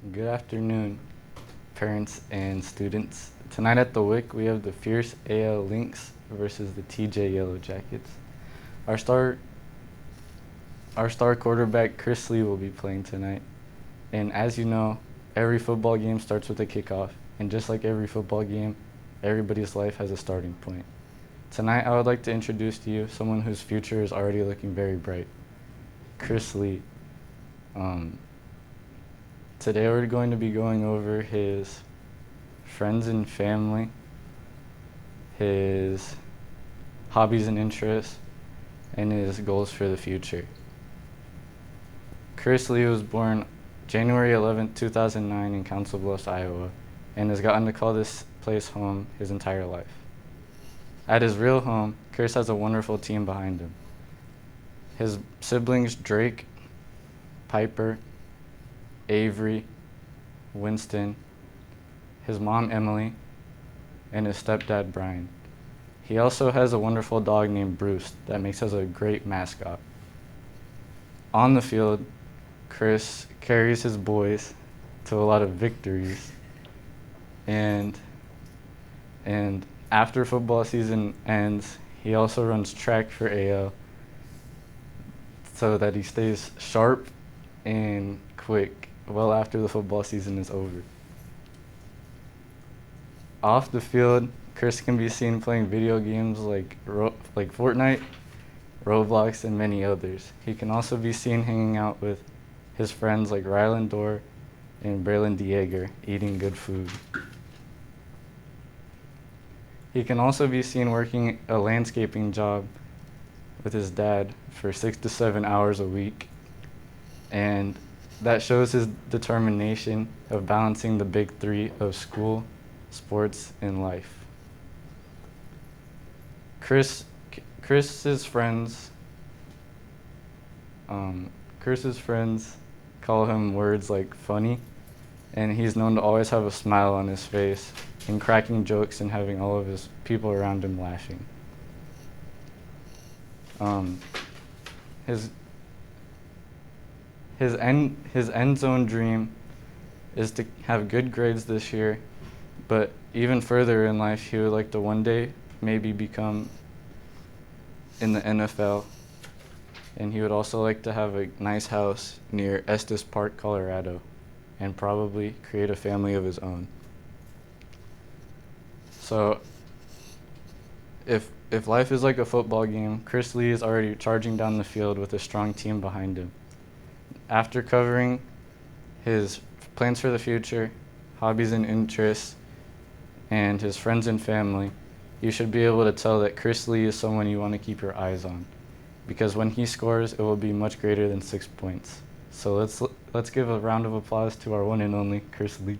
Good afternoon, parents and students. Tonight at the WIC, we have the fierce AL Lynx versus the TJ Yellow Jackets. Our star, our star quarterback, Chris Lee, will be playing tonight. And as you know, every football game starts with a kickoff. And just like every football game, everybody's life has a starting point. Tonight, I would like to introduce to you someone whose future is already looking very bright, Chris Lee. Today we're going to be going over his friends and family, his hobbies and interests, and his goals for the future. Chris Lee was born January 11, 2009 in Council Bluffs, Iowa, and has gotten to call this place home his entire life. At his real home, Chris has a wonderful team behind him. His siblings Drake, Piper, Avery, Winston, his mom Emily, and his stepdad Brian. He also has a wonderful dog named Bruce that makes us a great mascot. On the field, Chris carries his boys to a lot of victories, and after football season ends, he also runs track for AO so that he stays sharp and quick well after the football season is over. Off the field, Chris can be seen playing video games like Fortnite, Roblox, and many others. He can also be seen hanging out with his friends like Rylan Dorr and Braylon Dieger, eating good food. He can also be seen working a landscaping job with his dad for 6 to 7 hours a week, and that shows his determination of balancing the big three of school, sports, and life. Chris's friends call him words like funny, and he's known to always have a smile on his face and cracking jokes and having all of his people around him laughing. His end zone dream is to have good grades this year, but even further in life, he would like to one day maybe become in the NFL, and he would also like to have a nice house near Estes Park, Colorado, and probably create a family of his own. So if life is like a football game, Chris Lee is already charging down the field with a strong team behind him. After covering his plans for the future, hobbies and interests, and his friends and family, you should be able to tell that Chris Lee is someone you want to keep your eyes on, because when he scores, it will be much greater than 6 points. So let's give a round of applause to our one and only Chris Lee.